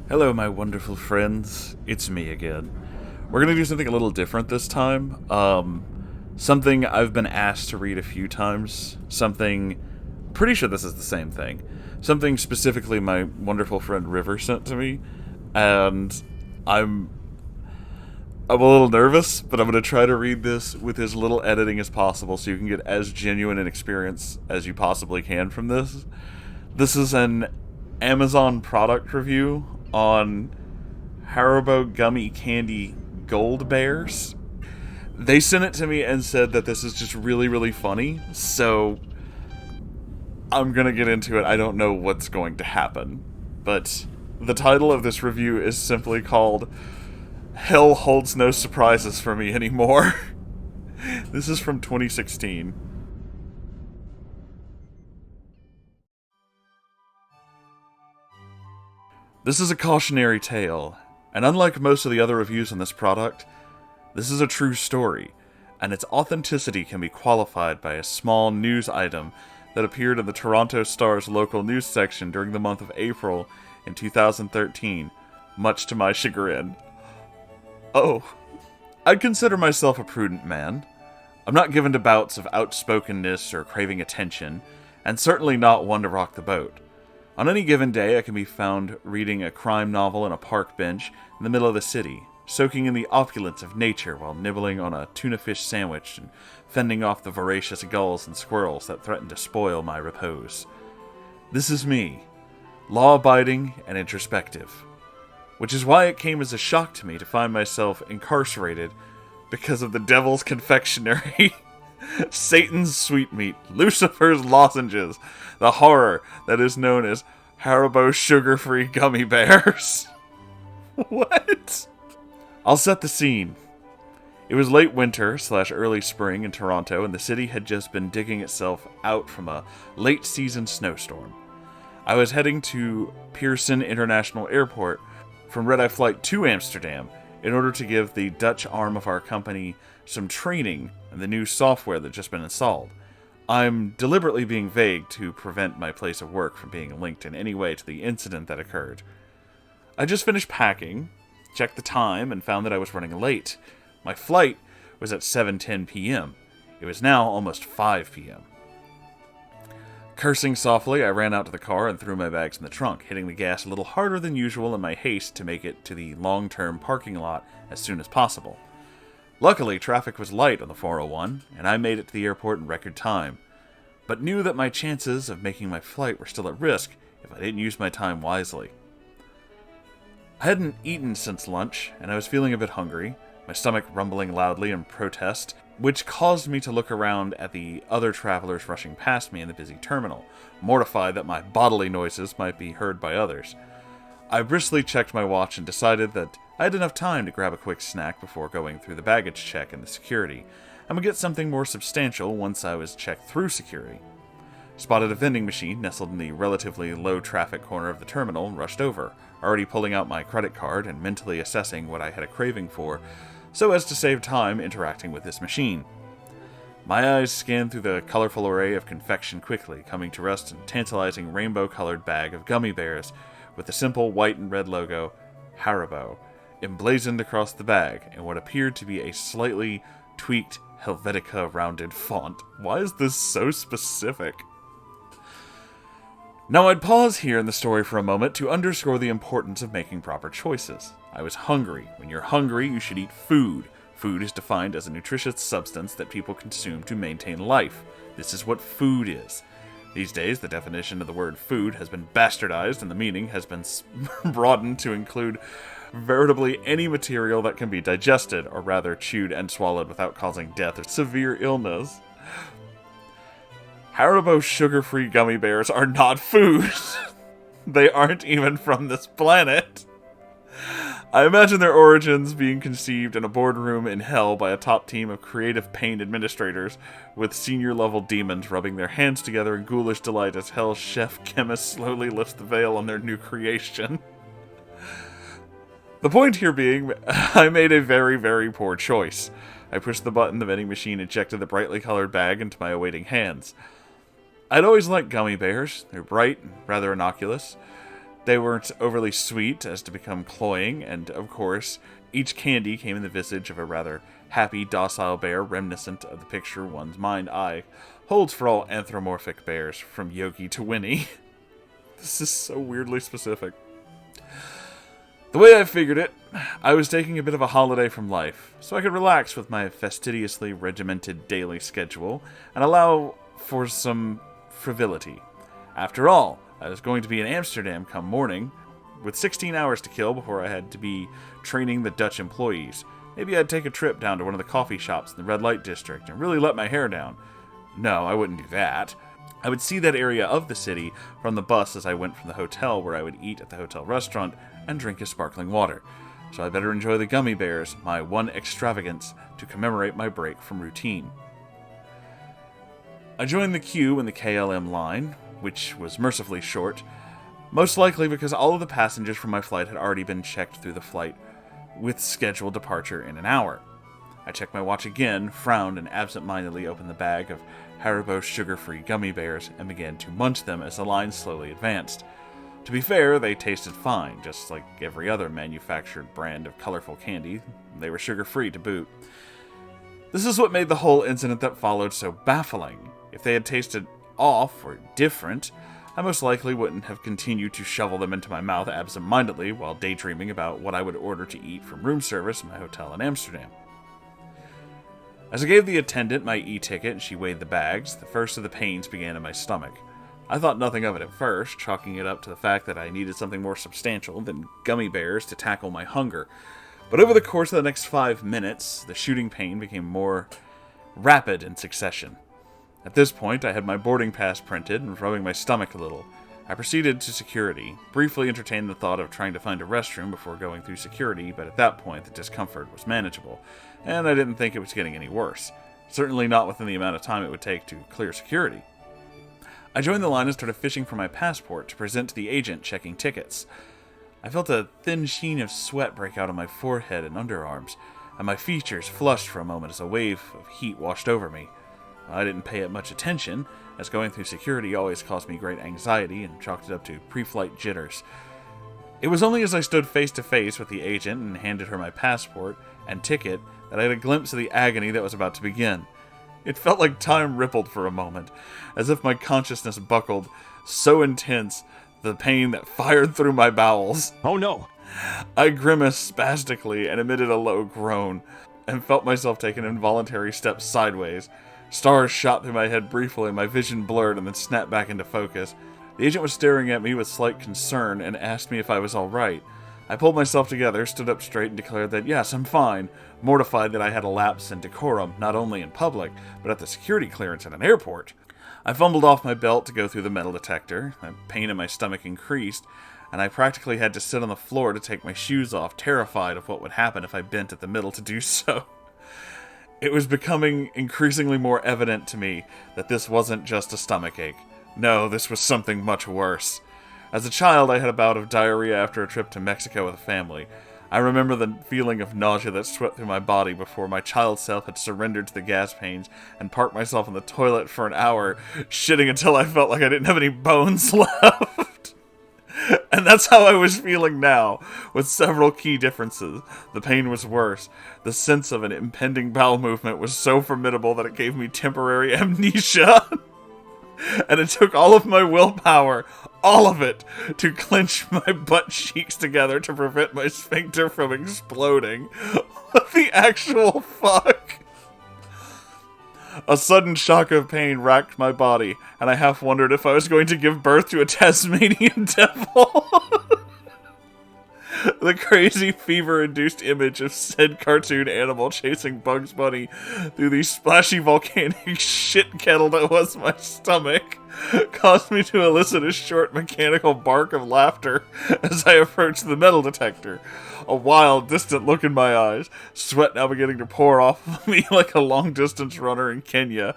Hello, my wonderful friends. It's me again. We're gonna do something a little different this time. Something I've been asked to read a few times. Something, pretty sure this is the same thing. Something specifically my wonderful friend River sent to me, and I'm I'm a little nervous, but I'm gonna try to read this with as little editing as possible, so you can get as genuine an experience as you possibly can from this. This is an Amazon product review on Haribo gummy candy gold bears. They sent it to me and said that this is just really, really funny, so I'm gonna get into it. I don't know what's going to happen, but the title of this review is simply called Hell Holds No Surprises for Me Anymore. This is from 2016. This is a cautionary tale, and unlike most of the other reviews on this product, this is a true story, and its authenticity can be qualified by a small news item that appeared in the Toronto Star's local news section during the month of April in 2013, much to my chagrin. Oh, I'd consider myself a prudent man. I'm not given to bouts of outspokenness or craving attention, and certainly not one to rock the boat. On any given day, I can be found reading a crime novel on a park bench in the middle of the city, soaking in the opulence of nature while nibbling on a tuna fish sandwich and fending off the voracious gulls and squirrels that threaten to spoil my repose. This is me, law-abiding and introspective, which is why it came as a shock to me to find myself incarcerated because of the devil's confectionery, Satan's sweetmeat, Lucifer's lozenges, the horror that is known as Haribo sugar-free gummy bears. What? I'll set the scene. It was late winter / early spring in Toronto, and the city had just been digging itself out from a late-season snowstorm. I was heading to Pearson International Airport from red-eye flight to Amsterdam in order to give the Dutch arm of our company some training in the new software that had just been installed. I'm deliberately being vague to prevent my place of work from being linked in any way to the incident that occurred. I just finished packing, checked the time, and found that I was running late. My flight was at 7:10 p.m. It was now almost 5 p.m. Cursing softly, I ran out to the car and threw my bags in the trunk, hitting the gas a little harder than usual in my haste to make it to the long-term parking lot as soon as possible. Luckily, traffic was light on the 401, and I made it to the airport in record time, but knew that my chances of making my flight were still at risk if I didn't use my time wisely. I hadn't eaten since lunch, and I was feeling a bit hungry, my stomach rumbling loudly in protest, which caused me to look around at the other travelers rushing past me in the busy terminal, mortified that my bodily noises might be heard by others. I briskly checked my watch and decided that I had enough time to grab a quick snack before going through the baggage check and the security, and would get something more substantial once I was checked through security. Spotted a vending machine nestled in the relatively low-traffic corner of the terminal and rushed over, already pulling out my credit card and mentally assessing what I had a craving for, so as to save time interacting with this machine. My eyes scanned through the colorful array of confection quickly, coming to rest in a tantalizing rainbow-colored bag of gummy bears with the simple white and red logo, Haribo, emblazoned across the bag in what appeared to be a slightly tweaked Helvetica rounded font. Why is this so specific? Now I'd pause here in the story for a moment to underscore the importance of making proper choices. I was hungry. When you're hungry, you should eat food. Food is defined as a nutritious substance that people consume to maintain life. This is what food is. These days, the definition of the word food has been bastardized and the meaning has been broadened to include veritably any material that can be digested, or rather chewed and swallowed without causing death or severe illness. Haribo sugar-free gummy bears are not food. They aren't even from this planet. I imagine their origins being conceived in a boardroom in hell by a top team of creative pain administrators, with senior-level demons rubbing their hands together in ghoulish delight as hell's chef chemist slowly lifts the veil on their new creation. The point here being, I made a very, very poor choice. I pushed the button, the vending machine ejected the brightly colored bag into my awaiting hands. I'd always liked gummy bears. They're bright and rather innocuous. They weren't overly sweet as to become cloying, and of course, each candy came in the visage of a rather happy, docile bear reminiscent of the picture one's mind-eye holds for all anthropomorphic bears, from Yogi to Winnie. This is so weirdly specific. The way I figured it, I was taking a bit of a holiday from life, so I could relax with my fastidiously regimented daily schedule and allow for some frivolity. After all, I was going to be in Amsterdam come morning, with 16 hours to kill before I had to be training the Dutch employees. Maybe I'd take a trip down to one of the coffee shops in the red light district and really let my hair down. No, I wouldn't do that. I would see that area of the city from the bus as I went from the hotel, where I would eat at the hotel restaurant and drink his sparkling water. So I better enjoy the gummy bears, my one extravagance, to commemorate my break from routine. I joined the queue in the KLM line, which was mercifully short, most likely because all of the passengers from my flight had already been checked through the flight with scheduled departure in an hour. I checked my watch again, frowned, and absent-mindedly opened the bag of Haribo sugar-free gummy bears and began to munch them as the line slowly advanced. To be fair, they tasted fine, just like every other manufactured brand of colorful candy. They were sugar-free to boot. This is what made the whole incident that followed so baffling. If they had tasted off or different, I most likely wouldn't have continued to shovel them into my mouth absent-mindedly while daydreaming about what I would order to eat from room service in my hotel in Amsterdam. As I gave the attendant my e-ticket and she weighed the bags, the first of the pains began in my stomach. I thought nothing of it at first, chalking it up to the fact that I needed something more substantial than gummy bears to tackle my hunger. But over the course of the next 5 minutes, the shooting pain became more rapid in succession. At this point, I had my boarding pass printed and rubbing my stomach a little. I proceeded to security, briefly entertained the thought of trying to find a restroom before going through security, but at that point the discomfort was manageable, and I didn't think it was getting any worse. Certainly not within the amount of time it would take to clear security. I joined the line and started fishing for my passport to present to the agent checking tickets. I felt a thin sheen of sweat break out on my forehead and underarms, and my features flushed for a moment as a wave of heat washed over me. I didn't pay it much attention, as going through security always caused me great anxiety and chalked it up to pre-flight jitters. It was only as I stood face to face with the agent and handed her my passport and ticket that I had a glimpse of the agony that was about to begin. It felt like time rippled for a moment, as if my consciousness buckled, so intense the pain that fired through my bowels. Oh no! I grimaced spastically and emitted a low groan, and felt myself take an involuntary step sideways. Stars shot through my head briefly, my vision blurred and then snapped back into focus. The agent was staring at me with slight concern and asked me if I was alright. I pulled myself together, stood up straight, and declared that yes, I'm fine, mortified that I had a lapse in decorum, not only in public, but at the security clearance at an airport. I fumbled off my belt to go through the metal detector. The pain in my stomach increased, and I practically had to sit on the floor to take my shoes off, terrified of what would happen if I bent at the middle to do so. It was becoming increasingly more evident to me that this wasn't just a stomachache. No, this was something much worse. As a child, I had a bout of diarrhea after a trip to Mexico with a family. I remember the feeling of nausea that swept through my body before my child self had surrendered to the gas pains and parked myself in the toilet for an hour, shitting until I felt like I didn't have any bones left. And that's how I was feeling now, with several key differences. The pain was worse. The sense of an impending bowel movement was so formidable that it gave me temporary amnesia. And it took all of my willpower, all of it, to clench my butt cheeks together to prevent my sphincter from exploding. What the actual fuck? A sudden shock of pain racked my body, and I half wondered if I was going to give birth to a Tasmanian devil. The crazy fever-induced image of said cartoon animal chasing Bugs Bunny through the splashy volcanic shit kettle that was my stomach caused me to elicit a short mechanical bark of laughter as I approached the metal detector. A wild, distant look in my eyes, sweat now beginning to pour off of me like a long-distance runner in Kenya.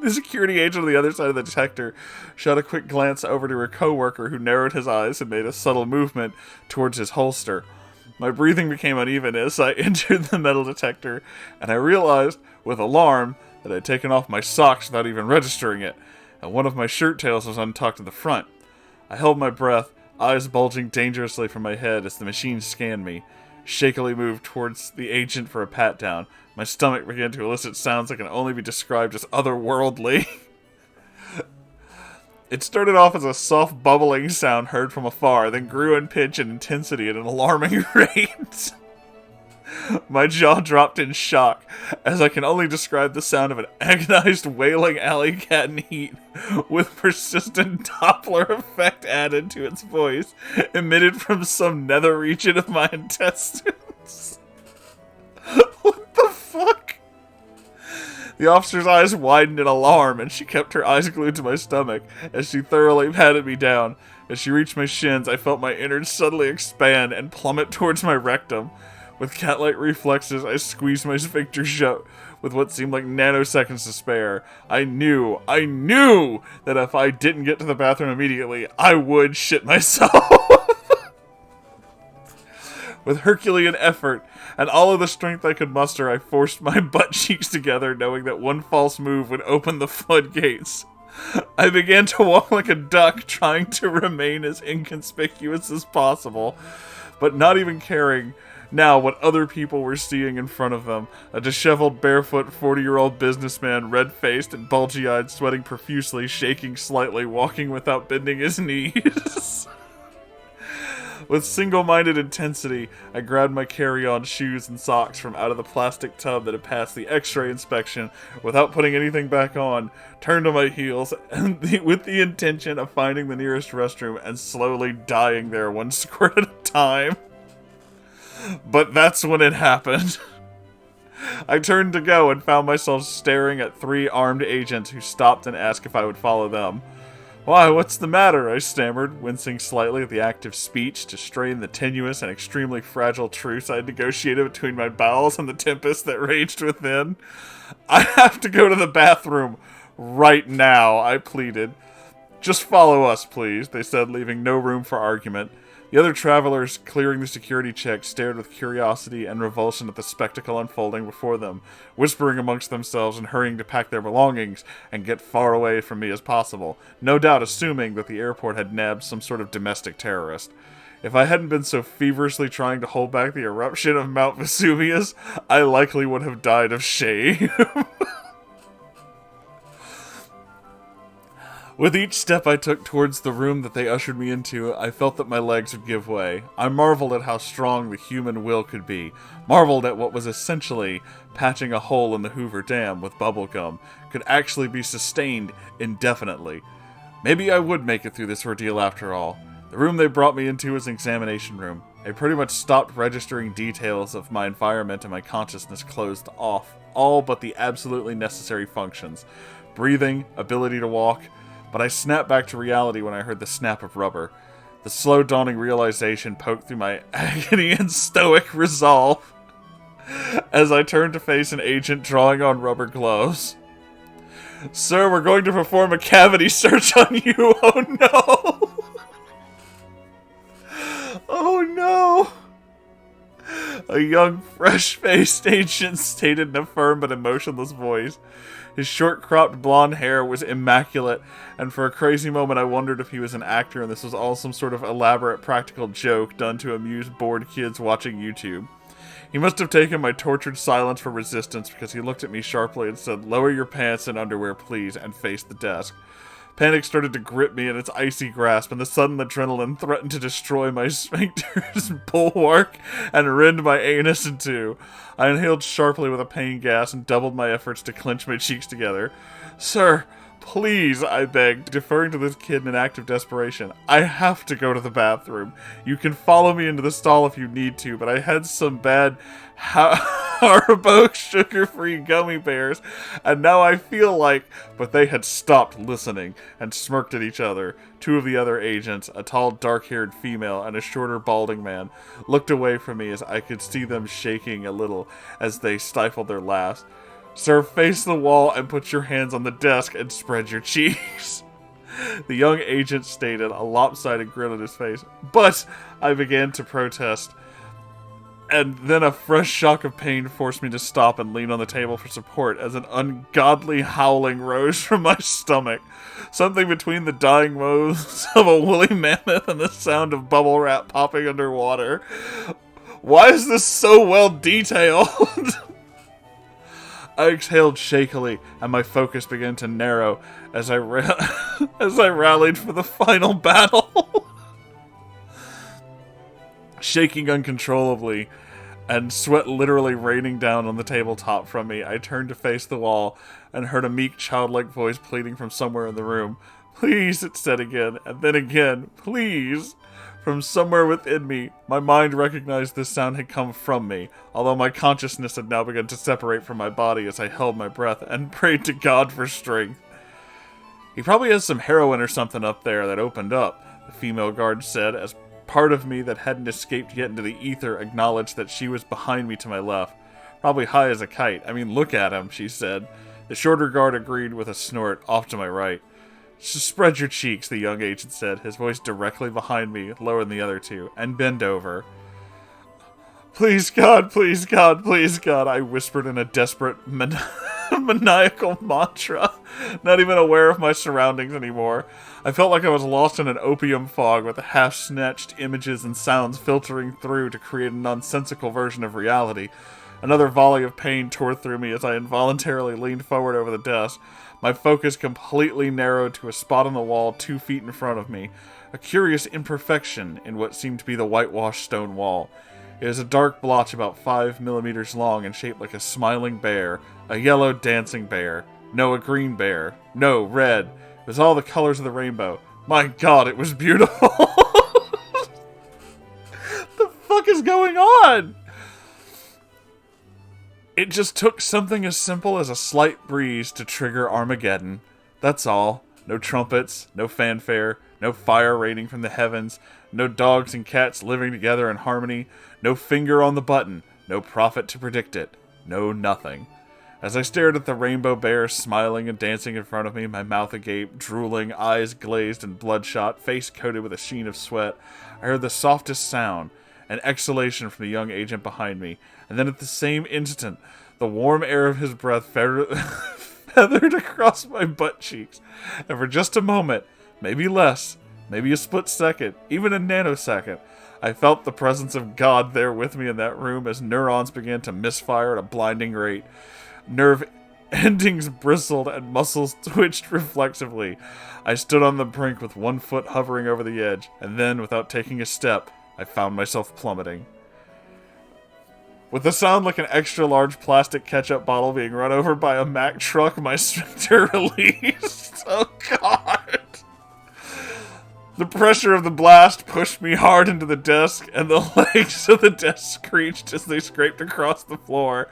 The security agent on the other side of the detector shot a quick glance over to her coworker, who narrowed his eyes and made a subtle movement towards his holster. My breathing became uneven as I entered the metal detector, and I realized, with alarm, that I had taken off my socks without even registering it, and one of my shirt tails was untucked in the front. I held my breath, eyes bulging dangerously from my head as the machine scanned me. Shakily moved towards the agent for a pat-down. My stomach began to elicit sounds that can only be described as otherworldly. It started off as a soft bubbling sound heard from afar, then grew in pitch and intensity at an alarming rate. My jaw dropped in shock, as I can only describe the sound of an agonized wailing alley cat in heat, with persistent Doppler effect added to its voice, emitted from some nether region of my intestines. What the fuck? The officer's eyes widened in alarm, and she kept her eyes glued to my stomach, as she thoroughly patted me down. As she reached my shins, I felt my innards suddenly expand and plummet towards my rectum. With cat-like reflexes, I squeezed my sphincter shut with what seemed like nanoseconds to spare. I knew that if I didn't get to the bathroom immediately, I would shit myself. With Herculean effort and all of the strength I could muster, I forced my butt cheeks together, knowing that one false move would open the floodgates. I began to walk like a duck, trying to remain as inconspicuous as possible, but not even caring now what other people were seeing in front of them. A disheveled, barefoot, 40-year-old businessman, red-faced and bulgy-eyed, sweating profusely, shaking slightly, walking without bending his knees. With single-minded intensity, I grabbed my carry-on shoes and socks from out of the plastic tub that had passed the x-ray inspection without putting anything back on, turned on my heels, and with the intention of finding the nearest restroom and slowly dying there one squirt at a time. But that's when it happened. I turned to go and found myself staring at 3 armed agents who stopped and asked if I would follow them. "Why, what's the matter?" I stammered, wincing slightly at the act of speech to strain the tenuous and extremely fragile truce I had negotiated between my bowels and the tempest that raged within. "I have to go to the bathroom right now," I pleaded. "Just follow us, please," they said, leaving no room for argument. The other travelers, clearing the security check, stared with curiosity and revulsion at the spectacle unfolding before them, whispering amongst themselves and hurrying to pack their belongings and get far away from me as possible, no doubt assuming that the airport had nabbed some sort of domestic terrorist. If I hadn't been so feverishly trying to hold back the eruption of Mount Vesuvius, I likely would have died of shame. With each step I took towards the room that they ushered me into, I felt that my legs would give way. I marveled at how strong the human will could be, marveled at what was essentially patching a hole in the Hoover Dam with bubblegum could actually be sustained indefinitely. Maybe I would make it through this ordeal after all. The room they brought me into was an examination room. I pretty much stopped registering details of my environment and my consciousness closed off all but the absolutely necessary functions. Breathing, ability to walk. But I snapped back to reality when I heard the snap of rubber. The slow dawning realization poked through my agony and stoic resolve as I turned to face an agent drawing on rubber gloves. "Sir, we're going to perform a cavity search on you." "Oh no!" "Oh no!" A young, fresh-faced agent stated in a firm but emotionless voice. His short-cropped blonde hair was immaculate, and for a crazy moment I wondered if he was an actor and this was all some sort of elaborate practical joke done to amuse bored kids watching YouTube. He must have taken my tortured silence for resistance because he looked at me sharply and said, "Lower your pants and underwear, please," and faced the desk. Panic started to grip me in its icy grasp, and the sudden adrenaline threatened to destroy my sphincter's bulwark and rend my anus in two. I inhaled sharply with a pain gas and doubled my efforts to clench my cheeks together. "Sir, please," I begged, deferring to this kid in an act of desperation. "I have to go to the bathroom. You can follow me into the stall if you need to, but I had some bad Haribo sugar-free gummy bears, and now I feel like..." But they had stopped listening and smirked at each other. 2 of the other agents, a tall, dark-haired female and a shorter, balding man, looked away from me as I could see them shaking a little as they stifled their laughs. "Sir, face the wall and put your hands on the desk and spread your cheeks," the young agent stated, a lopsided grin on his face. "But," I began to protest, And then a fresh shock of pain forced me to stop and lean on the table for support as an ungodly howling rose from my stomach. Something between the dying moans of a woolly mammoth and the sound of bubble wrap popping underwater. Why is this so well detailed? I exhaled shakily, and my focus began to narrow as I rallied for the final battle. Shaking uncontrollably, and sweat literally raining down on the tabletop from me, I turned to face the wall and heard a meek, childlike voice pleading from somewhere in the room. "Please," it said again, and then again, "Please." From somewhere within me, my mind recognized this sound had come from me, although my consciousness had now begun to separate from my body as I held my breath and prayed to God for strength. "He probably has some heroin or something up there that opened up," the female guard said, as part of me that hadn't escaped yet into the ether acknowledged that she was behind me to my left. "Probably high as a kite. I mean, look at him," she said. The shorter guard agreed with a snort, off to my right. "Spread your cheeks," the young agent said, his voice directly behind me, lower than the other two, "and bend over." "Please God, please God, please God," I whispered in a desperate, maniacal mantra, not even aware of my surroundings anymore. I felt like I was lost in an opium fog with half-snatched images and sounds filtering through to create a nonsensical version of reality. Another volley of pain tore through me as I involuntarily leaned forward over the desk. My focus completely narrowed to a spot on the wall 2 feet in front of me, a curious imperfection in what seemed to be the whitewashed stone wall. It was a dark blotch about 5 millimeters long and shaped like a smiling bear, a yellow dancing bear. No, a green bear. No, red. It was all the colors of the rainbow. My God, it was beautiful! The fuck is going on? It just took something as simple as a slight breeze to trigger Armageddon. That's all. No trumpets, no fanfare, no fire raining from the heavens, no dogs and cats living together in harmony, no finger on the button, no prophet to predict it, no nothing. As I stared at the rainbow bear smiling and dancing in front of me, my mouth agape, drooling, eyes glazed and bloodshot, face coated with a sheen of sweat, I heard the softest sound, an exhalation from the young agent behind me, and then at the same instant, the warm air of his breath feathered across my butt cheeks, and for just a moment, maybe less, maybe a split second, even a nanosecond, I felt the presence of God there with me in that room as neurons began to misfire at a blinding rate. Nerve endings bristled and muscles twitched reflexively. I stood on the brink with one foot hovering over the edge, and then, without taking a step, I found myself plummeting. With a sound like an extra-large plastic ketchup bottle being run over by a Mack truck, my sphincter released. Oh, God. The pressure of the blast pushed me hard into the desk, and the legs of the desk screeched as they scraped across the floor.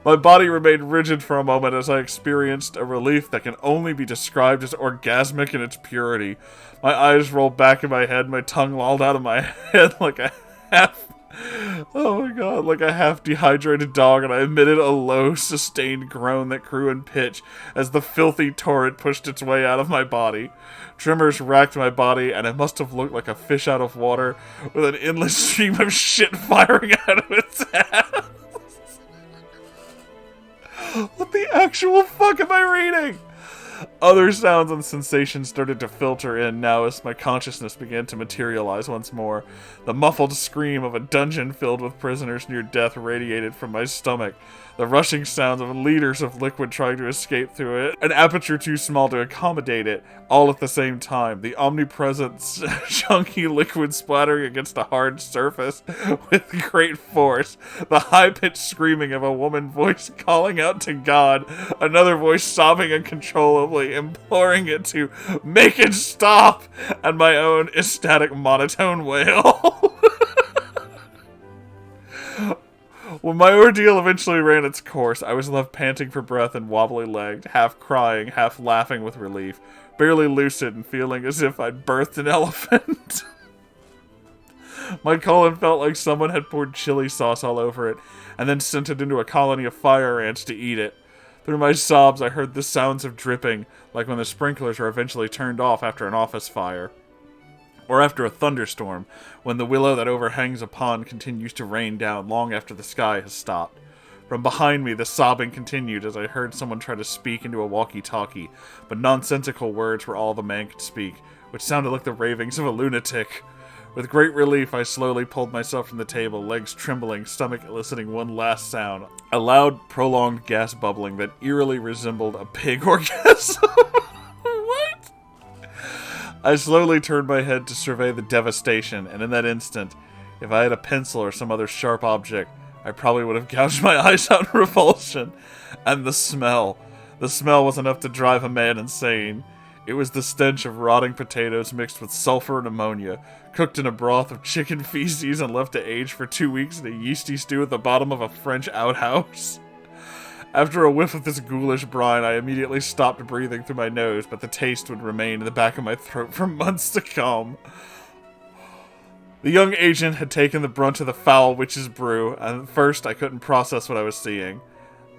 My body remained rigid for a moment as I experienced a relief that can only be described as orgasmic in its purity. My eyes rolled back in my head, my tongue lolled out of my head like a half dehydrated dog, and I emitted a low, sustained groan that grew in pitch as the filthy torrent pushed its way out of my body. Tremors racked my body, and it must have looked like a fish out of water with an endless stream of shit firing out of its ass. What the actual fuck am I reading? Other sounds and sensations started to filter in now as my consciousness began to materialize once more. The muffled scream of a dungeon filled with prisoners near death radiated from my stomach. The rushing sounds of liters of liquid trying to escape through it, an aperture too small to accommodate it, all at the same time. The omnipresent, chunky liquid splattering against a hard surface with great force. The high-pitched screaming of a woman voice calling out to God. Another voice sobbing uncontrollably, imploring it to make it stop, and my own ecstatic monotone wail. When my ordeal eventually ran its course, I was left panting for breath and wobbly-legged, half crying, half laughing with relief, barely lucid and feeling as if I'd birthed an elephant. My colon felt like someone had poured chili sauce all over it, and then sent it into a colony of fire ants to eat it. Through my sobs, I heard the sounds of dripping, like when the sprinklers are eventually turned off after an office fire. Or after a thunderstorm, when the willow that overhangs a pond continues to rain down long after the sky has stopped. From behind me, the sobbing continued as I heard someone try to speak into a walkie-talkie, but nonsensical words were all the man could speak, which sounded like the ravings of a lunatic. With great relief, I slowly pulled myself from the table, legs trembling, stomach eliciting one last sound. A loud, prolonged gas bubbling that eerily resembled a pig orgasm. What? I slowly turned my head to survey the devastation, and in that instant, if I had a pencil or some other sharp object, I probably would have gouged my eyes out in revulsion. And the smell. The smell was enough to drive a man insane. It was the stench of rotting potatoes mixed with sulfur and ammonia, cooked in a broth of chicken feces and left to age for 2 weeks in a yeasty stew at the bottom of a French outhouse. After a whiff of this ghoulish brine, I immediately stopped breathing through my nose, but the taste would remain in the back of my throat for months to come. The young agent had taken the brunt of the foul witch's brew, and at first I couldn't process what I was seeing.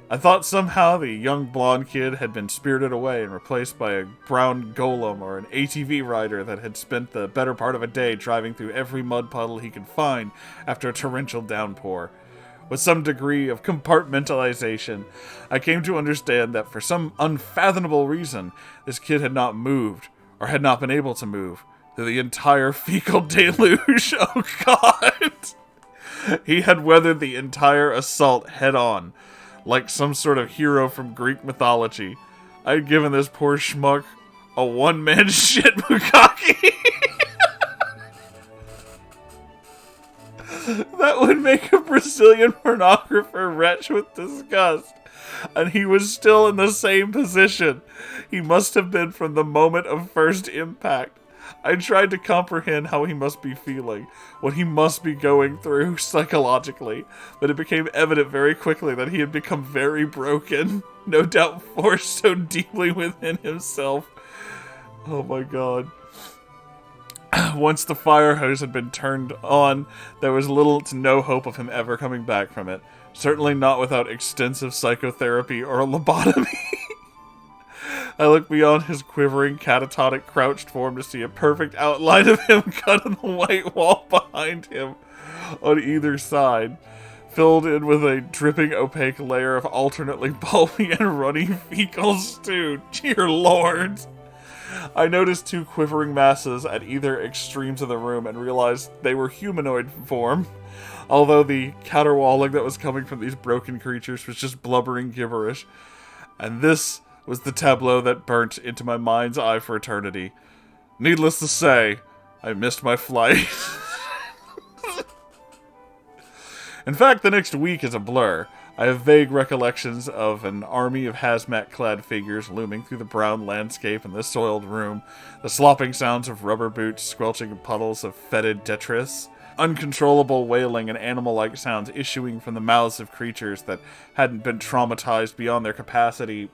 I thought somehow the young blonde kid had been spirited away and replaced by a brown golem or an ATV rider that had spent the better part of a day driving through every mud puddle he could find after a torrential downpour. With some degree of compartmentalization, I came to understand that for some unfathomable reason, this kid had not moved, or had not been able to move, through the entire fecal deluge. Oh God! He had weathered the entire assault head-on, like some sort of hero from Greek mythology. I had given this poor schmuck a one-man shit bukkake. That would make a Brazilian pornographer retch with disgust. And he was still in the same position. He must have been from the moment of first impact. I tried to comprehend how he must be feeling, what he must be going through psychologically, but it became evident very quickly that he had become very broken, no doubt forced so deeply within himself. Oh my God. Once the fire hose had been turned on, there was little to no hope of him ever coming back from it. Certainly not without extensive psychotherapy or a lobotomy. I looked beyond his quivering, catatonic, crouched form to see a perfect outline of him cut in the white wall behind him on either side, filled in with a dripping, opaque layer of alternately pulpy and runny fecal stew. Dear Lord! I noticed 2 quivering masses at either extremes of the room and realized they were humanoid form, although the caterwauling that was coming from these broken creatures was just blubbering gibberish. And this was the tableau that burnt into my mind's eye for eternity. Needless to say, I missed my flight. In fact, the next week is a blur. I have vague recollections of an army of hazmat-clad figures looming through the brown landscape in this soiled room, the slopping sounds of rubber boots squelching in puddles of fetid detritus, uncontrollable wailing and animal-like sounds issuing from the mouths of creatures that hadn't been traumatized beyond their capacity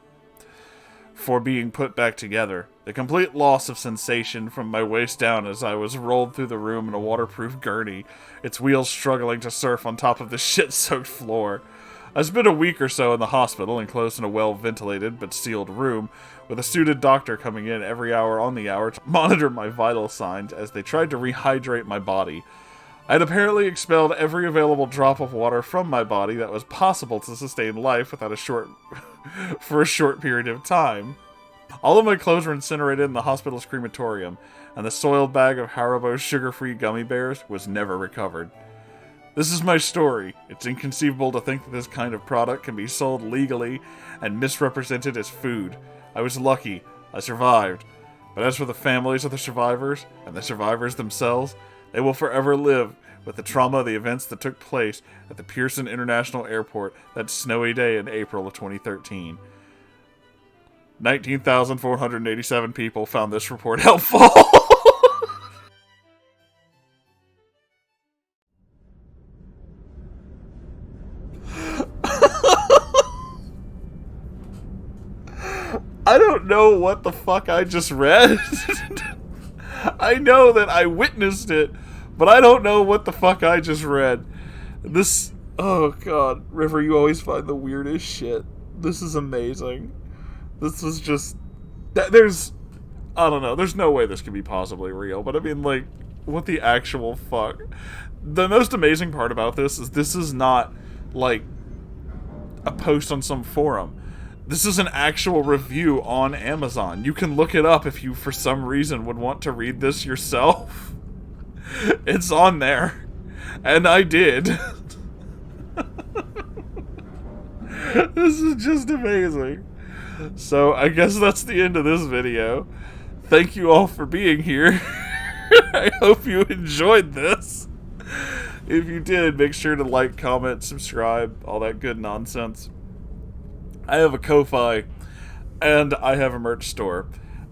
for being put back together. The complete loss of sensation from my waist down as I was rolled through the room in a waterproof gurney, its wheels struggling to surf on top of the shit-soaked floor. I spent a week or so in the hospital, enclosed in a well-ventilated but sealed room, with a suited doctor coming in every hour on the hour to monitor my vital signs as they tried to rehydrate my body. I had apparently expelled every available drop of water from my body that was possible to sustain life without for a short period of time. All of my clothes were incinerated in the hospital's crematorium, and the soiled bag of Haribo sugar-free gummy bears was never recovered. This is my story. It's inconceivable to think that this kind of product can be sold legally and misrepresented as food. I was lucky. I survived. But as for the families of the survivors, and the survivors themselves, they will forever live with the trauma of the events that took place at the Pearson International Airport that snowy day in April of 2013. 19,487 people found this report helpful. I don't know what the fuck I just read. I know that I witnessed it, but I don't know what the fuck I just read. This... Oh god, River, you always find the weirdest shit. This is amazing. This was just... There's... I don't know, there's no way this could be possibly real, but I mean, like... What the actual fuck? The most amazing part about this is not, like, a post on some forum. This is an actual review on Amazon. You can look it up if you, for some reason, would want to read this yourself. It's on there. And I did. This is just amazing. So, I guess that's the end of this video. Thank you all for being here. I hope you enjoyed this. If you did, make sure to like, comment, subscribe, all that good nonsense. I have a Ko-Fi, and I have a merch store,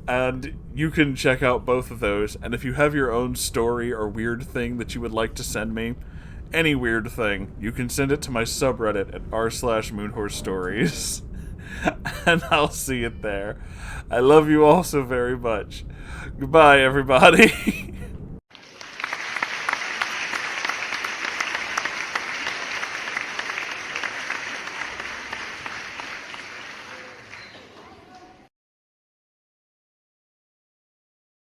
and you can check out both of those. And if you have your own story or weird thing that you would like to send me, any weird thing, you can send it to my subreddit at r/moonhorse-stories. And I'll see it there. I love you all so very much. Goodbye, everybody.